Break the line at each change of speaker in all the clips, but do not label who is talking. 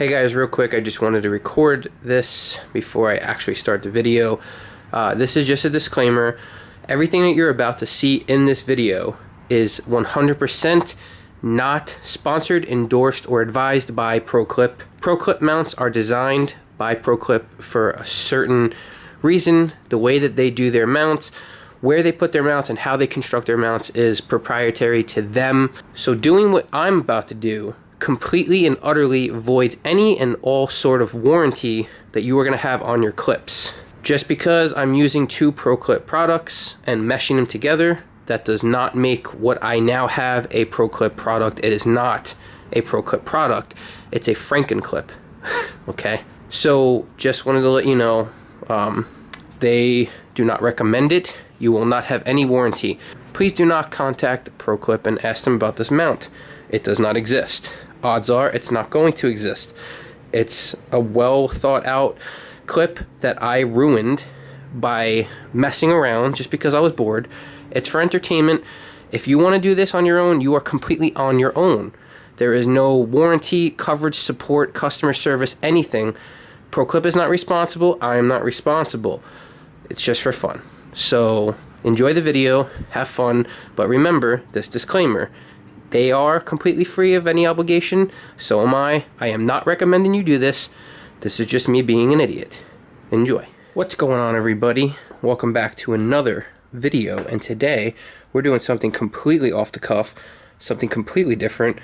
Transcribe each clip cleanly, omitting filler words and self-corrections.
Hey guys, real quick, I just wanted to record this before I actually start the video. This is just a disclaimer. Everything that you're about to see in this video is 100% not sponsored, endorsed, or advised by Proclip. Proclip mounts are designed by Proclip for a certain reason. The way that they do their mounts, where they put their mounts, and how they construct their mounts is proprietary to them. So doing what I'm about to do completely and utterly voids any and all sort of warranty that you are going to have on your clips. Just because I'm using two Proclip products and meshing them together, that does not make what I now have a Proclip product. It is not a Proclip product. It's a Frankenclip. Okay? So just wanted to let you know, they do not recommend it. You will not have any warranty. Please do not contact Proclip and ask them about this mount. It does not exist. Odds are it's not going to exist. It's a well thought out clip that I ruined by messing around just because I was bored. It's for entertainment. If you want to do this on your own, you are completely on your own. There is no warranty, coverage, support, customer service, anything. Proclip is not responsible. I am not responsible. It's just for fun. So enjoy the video, have fun, but remember this disclaimer. They are completely free of any obligation, so am I. I am not recommending you do this. This is just me being an idiot. Enjoy. What's going on, everybody? Welcome back to another video, and today we're doing something completely off the cuff, something completely different,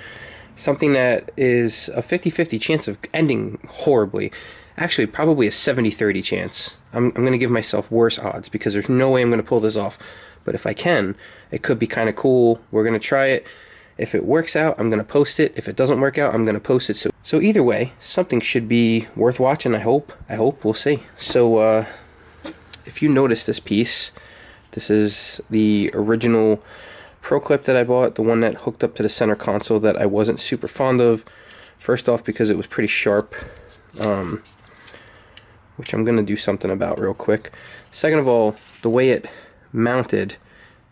something that is a 50-50 chance of ending horribly. Actually, probably a 70-30 chance. I'm going to give myself worse odds because there's no way I'm going to pull this off. But if I can, it could be kind of cool. We're going to try it. If it works out, I'm going to post it. If it doesn't work out, I'm going to post it. So either way, something should be worth watching, I hope. We'll see. So if you notice this piece, this is the original Proclip that I bought, the one that hooked up to the center console that I wasn't super fond of. First off, because it was pretty sharp, which I'm going to do something about real quick. Second of all, the way it mounted,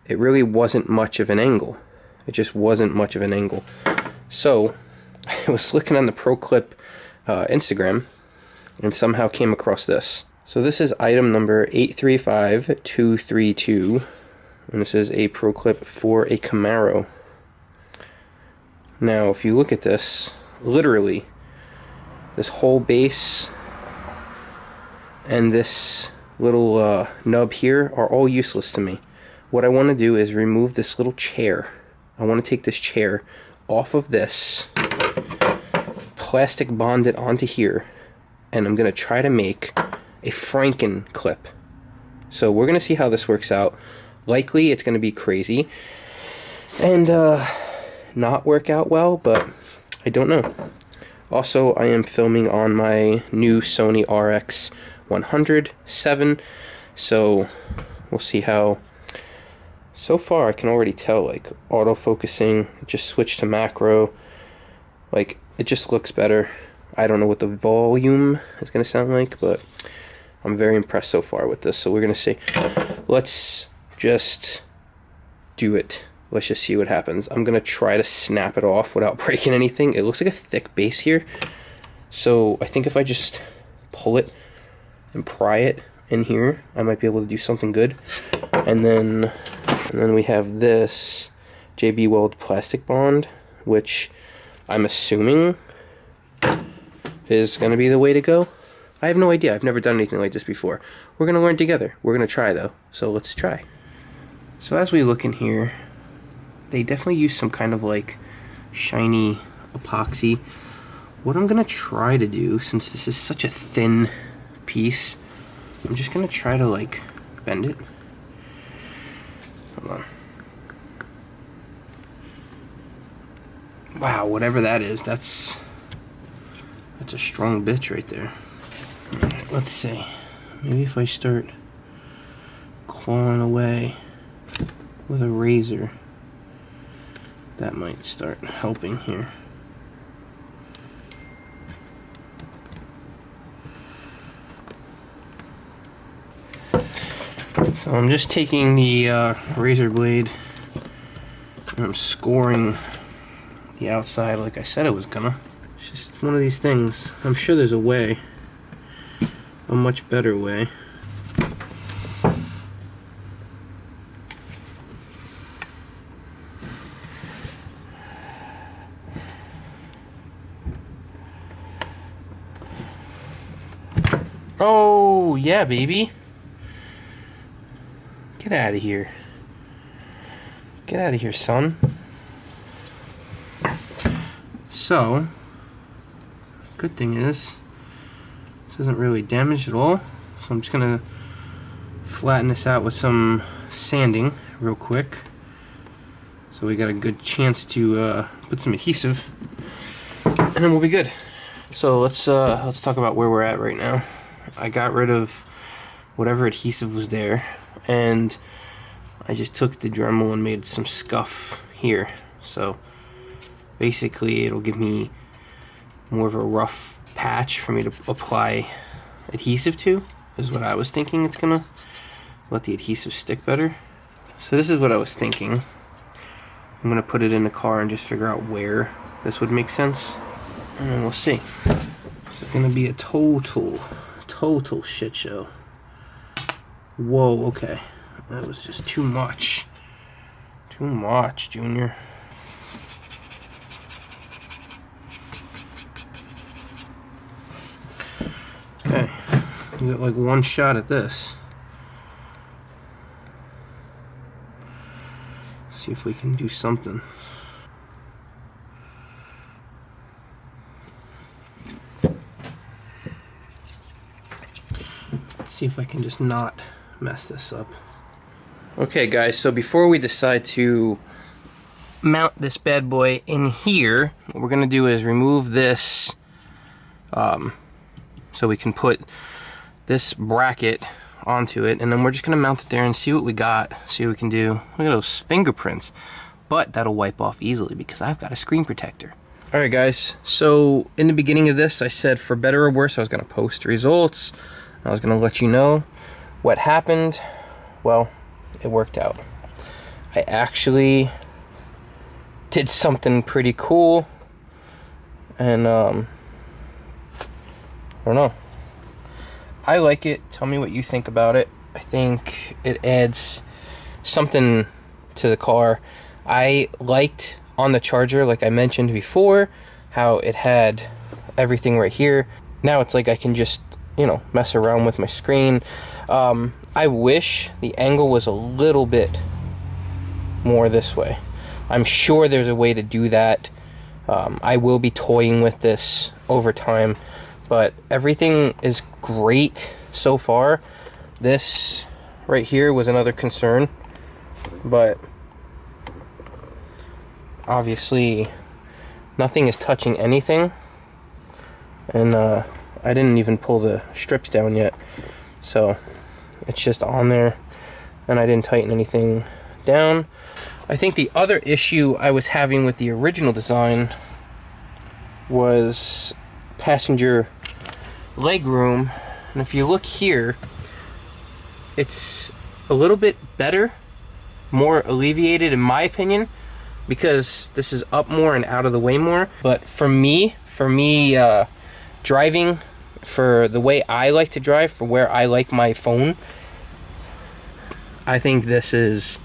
it really wasn't much of an angle. It just wasn't much of an angle. So I was looking on the Proclip Instagram and somehow came across this. So this is item number 835232, and this is a Proclip for a Camaro. Now if you look at this, literally this whole base and this little nub here are all useless to me. What I want to do is remove this little chair. I want to take this chair off of this, plastic bond it onto here, and I'm going to try to make a Frankenclip. So we're going to see how this works out. Likely it's going to be crazy and not work out well, but I don't know. Also, I am filming on my new Sony RX100 so we'll see how. So far I can already tell, like, autofocusing, just switch to macro, like, it just looks better. I don't know what the volume is going to sound like, but I'm very impressed so far with this, so we're going to see. Let's just do it. Let's just see what happens. I'm going to try to snap it off without breaking anything. It looks like a thick base here, so I think if I just pull it and pry it in here, I might be able to do something good. And then we have this JB Weld plastic bond, which I'm assuming is going to be the way to go. I have no idea. I've never done anything like this before. We're going to learn together. We're going to try, though. So let's try. So as we look in here, they definitely use some kind of like shiny epoxy. What I'm going to try to do, since this is such a thin piece, I'm just going to try to like bend it. Hold on. Wow, whatever that is, that's a strong bitch right there. Alright, let's see. Maybe if I start clawing away with a razor, that might start helping here. So I'm just taking the razor blade and I'm scoring the outside like I said I was gonna. It's just one of these things. I'm sure there's a way, a much better way. Oh, yeah, baby. Get out of here. Get out of here, son. So, good thing is, this isn't really damaged at all. So I'm just gonna flatten this out with some sanding real quick. So we got a good chance to put some adhesive, and then we'll be good. So let's talk about where we're at right now. I got rid of whatever adhesive was there, and I just took the Dremel and made some scuff here. So basically it'll give me more of a rough patch for me to apply adhesive to, is what I was thinking. It's gonna let the adhesive stick better. So this is what I was thinking. I'm gonna put it in the car and just figure out where this would make sense, and then we'll see. It's gonna be a total shit show. Whoa, okay. That was just too much. Too much, Junior. Okay. We got like one shot at this. See if we can do something. See if I can just not mess this up. Okay guys, so before we decide to mount this bad boy in here, what we're gonna do is remove this so we can put this bracket onto it, and then we're just gonna mount it there and see what we got, see what we can do. Look at those fingerprints, but that'll wipe off easily because I've got a screen protector. Alright guys, so in the beginning of this I said for better or worse I was gonna post results. I was gonna let you know what happened. Well, it worked out. I actually did something pretty cool, and I don't know. I like it. Tell me what you think about it. I think it adds something to the car. I liked on the charger, like I mentioned before, how it had everything right here. Now it's like I can just, you know, mess around with my screen. I wish the angle was a little bit more this way. I'm sure there's a way to do that. I will be toying with this over time, but everything is great so far. This right here was another concern, but obviously nothing is touching anything, and I didn't even pull the strips down yet, so it's just on there, and I didn't tighten anything down. I think the other issue I was having with the original design was passenger legroom, and if you look here, it's a little bit better, more alleviated in my opinion, because this is up more and out of the way more. But for me driving, for the way I like to drive, for where I like my phone, I think this is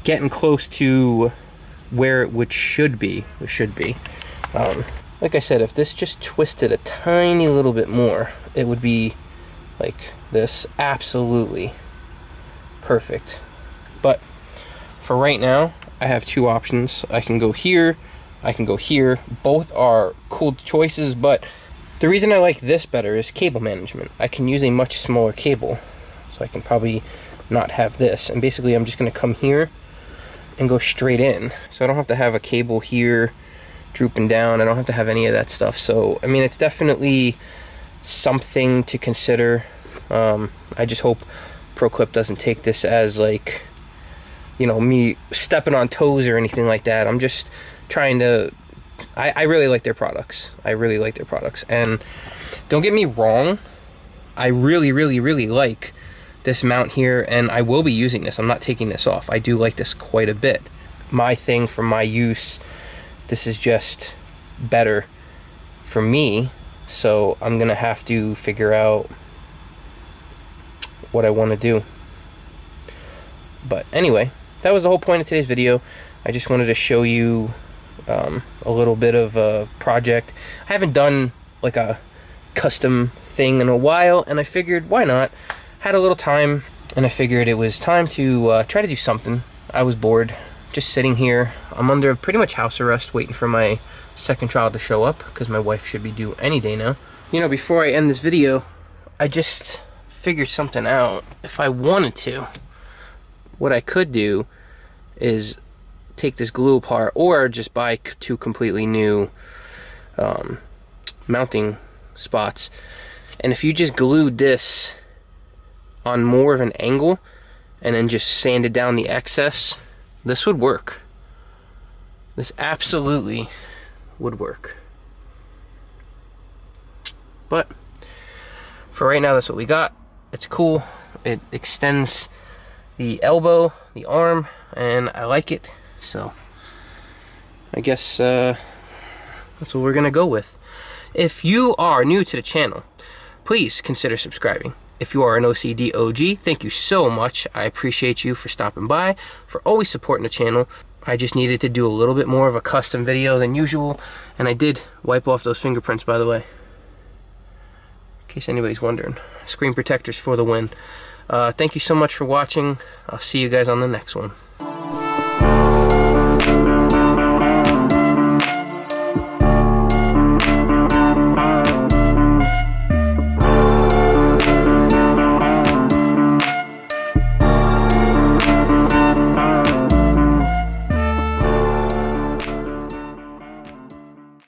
getting close to where it should be. Like I said, if this just twisted a tiny little bit more, it would be like this, absolutely perfect. But for right now, I have two options. I can go here, I can go here. Both are cool choices, but the reason I like this better is cable management. I can use a much smaller cable, so I can probably not have this. And basically I'm just gonna come here and go straight in. So I don't have to have a cable here drooping down. I don't have to have any of that stuff. So, I mean, it's definitely something to consider. I just hope Proclip doesn't take this as like, you know, me stepping on toes or anything like that. I'm just trying to, I really like their products. I really like their products. And don't get me wrong, I really like this mount here, and I will be using this. I'm not taking this off. I do like this quite a bit. My thing for my use, this is just better for me, so I'm gonna have to figure out what I want to do. But anyway, that was the whole point of today's video. I just wanted to show you a little bit of a project. I haven't done like a custom thing in a while, and I figured why not. Had a little time, and I figured it was time to try to do something. I was bored just sitting here. I'm under pretty much house arrest waiting for my second child to show up, because my wife should be due any day now. You know, before I end this video, I just figured something out. If I wanted to, what I could do is take this glue apart, or just buy two completely new mounting spots, and if you just glued this on more of an angle and then just sanded down the excess, this would work. This absolutely would work. But for right now, that's what we got. It's cool. It extends the elbow, the arm, and I like it. So I guess that's what we're gonna go with. If you are new to the channel, please consider subscribing. If you are an OCD OG, thank you so much. I appreciate you for stopping by, for always supporting the channel. I just needed to do a little bit more of a custom video than usual, and I did wipe off those fingerprints, by the way, in case anybody's wondering. Screen protectors for the win. Thank you so much for watching. I'll see you guys on the next one.